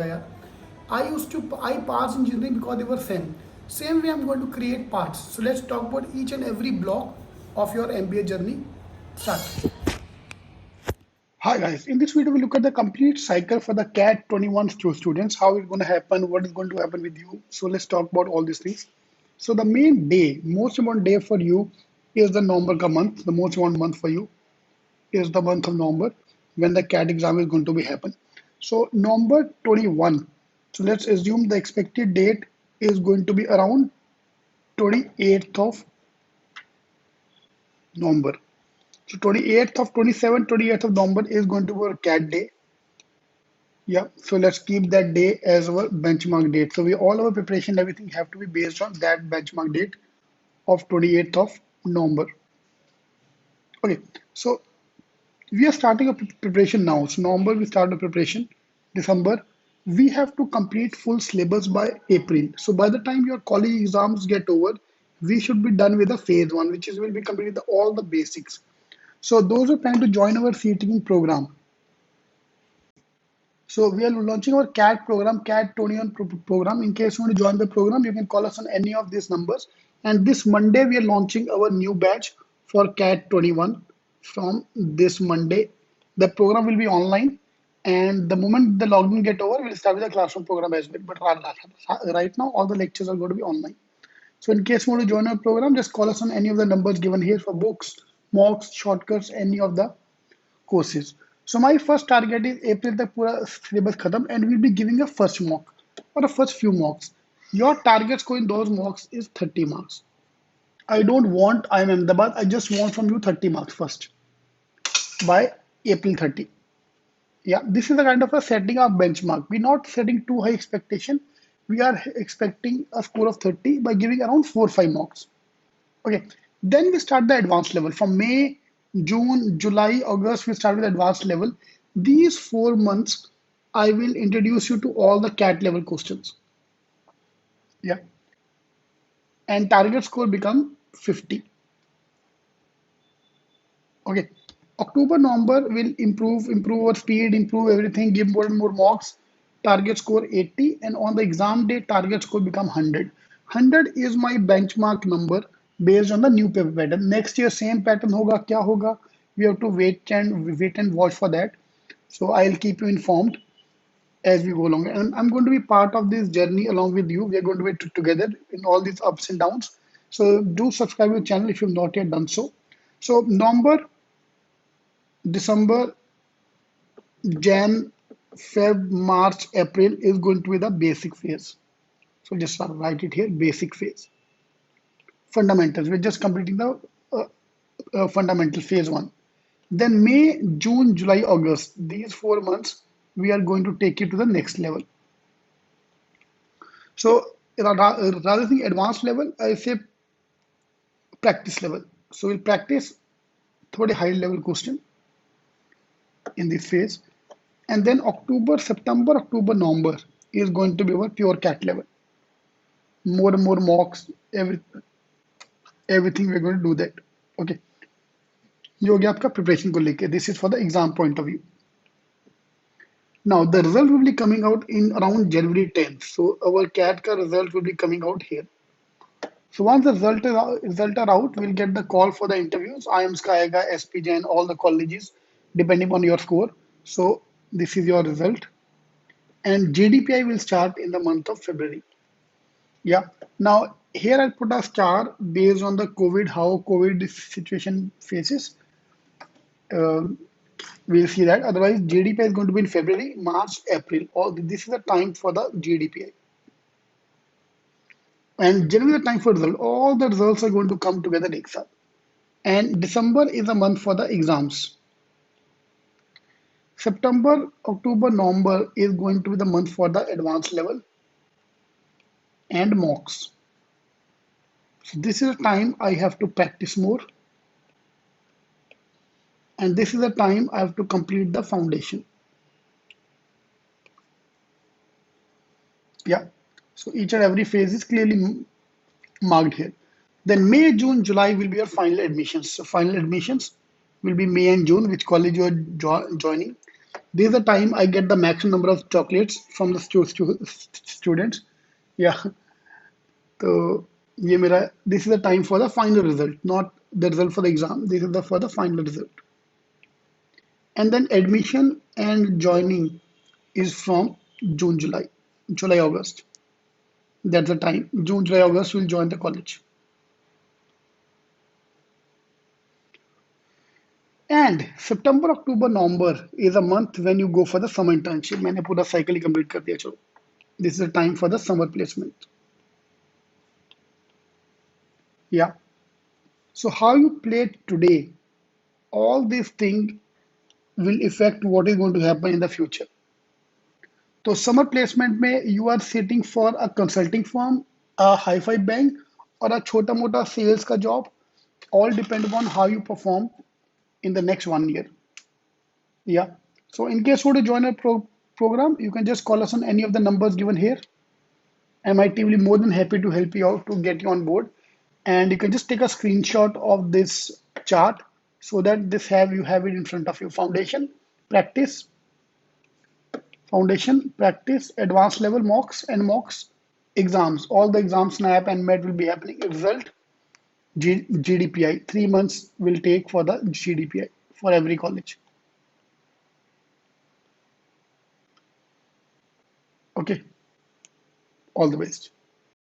यार. I passed engineering because they were same. Same way I'm going to create parts. So let's talk about each and every block of your MBA journey. Start. Hi guys, in this video we look at the complete cycle for the CAT 21 students, how it's going to happen, what is going to happen with you. So let's talk about all these things. So the main day, most important day for you is the November ka month. The most important month for you is the month of November when the CAT exam is going to be happen. So November 21. So let's assume the expected date is going to be around 28th of November. So 28th of 28th of November is going to be our CAT day. Yeah, so let's keep that day as our benchmark date. So we all our preparation, everything have to be based on that benchmark date of 28th of November. Okay, so we are starting a preparation now. So November we start the preparation. December we have to complete full syllabus by April. So by the time your college exams get over, we should be done with the phase one, which is will be completed all the basics. So those who plan to join our CTing program, so we are launching our CAT program, CAT 21 program. In case you want to join the program, you can call us on any of these numbers. And this Monday, we are launching our new batch for CAT 21 from this Monday. The program will be online. And the moment the login get over, we'll start with the classroom program as well. But right now, all the lectures are going to be online. So in case you want to join our program, just call us on any of the numbers given here for books, mocks, shortcuts, any of the courses. So my first target is April तक पूरा syllabus खत्म and we'll be giving a first mock or a first few mocks. Your target score in those mocks is 30 marks. I don't want I'm Ahmedabad. I just want from you 30 marks first by April 30. Yeah, this is the kind of a setting of benchmark. We're not setting too high expectation. We are expecting a score of 30 by giving around 4 or 5 mocks. Okay, then we start the advanced level. From May, June, July, August, we start with advanced level. These 4 months, I will introduce you to all the CAT level questions. Yeah, and target score become 50. Okay, October, November will improve our speed, improve everything, give more and more mocks. Target score 80, and on the exam day, target score become 100. 100 is my benchmark number based on the new paper pattern. Next year, same pattern hoga, kya hoga? We have to wait and watch for that. So I'll keep you informed as we go along. And I'm going to be part of this journey along with you. We are going to be together in all these ups and downs. So do subscribe to the channel if you've not yet done so. So November, December, Jan, Feb, March, April is going to be the basic phase. So just write it here, basic phase. Fundamentals, we're just completing the fundamental phase one. Then May, June, July, August, these 4 months, we are going to take you to the next level. So rather than advanced level, I say practice level. So we'll practice थोड़े high level question in this phase. And then October, September, October, November is going to be our pure CAT level. More and more mocks, everything we're going to do that. Okay. ये हो गया आपका preparation को लेके. This is for the exam point of view. Now the result will be coming out in around January 10th. So our CAT ka result will be coming out here. So once the result are out, we'll get the call for the interviews. IIMS ka aayega, SPJ and all the colleges, depending on your score. So this is your result. And GDPI will start in the month of February. Yeah. Now here I'll put a star based on the COVID, how COVID situation faces. We'll see that. Otherwise, GDPI is going to be in February, March, April. All this is the time for the GDPI. And generally the time for result. All the results are going to come together next up. And December is a month for the exams. September, October, November is going to be the month for the advanced level and mocks. So this is the time I have to practice more. And this is the time I have to complete the foundation. Yeah. So each and every phase is clearly marked here. Then May, June, July will be your final admissions. So final admissions will be May and June, which college you are joining. This is the time I get the maximum number of chocolates from the students. Yeah, so ये मेरा this is the time for the final result, not the result for the exam. This is the for the final result. And then admission and joining is from June, July, August. That's the time. June, July, August will join the college. And September, October, November is a month when you go for the summer internship. मैंने पूरा cycle ही complete कर दिया चलो. This is the time for the summer placement. Yeah. So how you play today, all these things will affect what is going to happen in the future. तो summer placement में you are sitting for a consulting firm, a hi-fi bank और a छोटा मोटा sales का job. All depend upon how you perform in the next 1 year. Yeah. So in case you want to join a program, you can just call us on any of the numbers given here, and my team will be more than happy to help you out to get you on board. And you can just take a screenshot of this chart so that this have you have it in front of you. Practice, foundation, practice, advanced level mocks and mocks, exams. All the exams, SNAP and MET will be happening. Result, GDPI. 3 months will take for the GDPI for every college. Okay, all the best.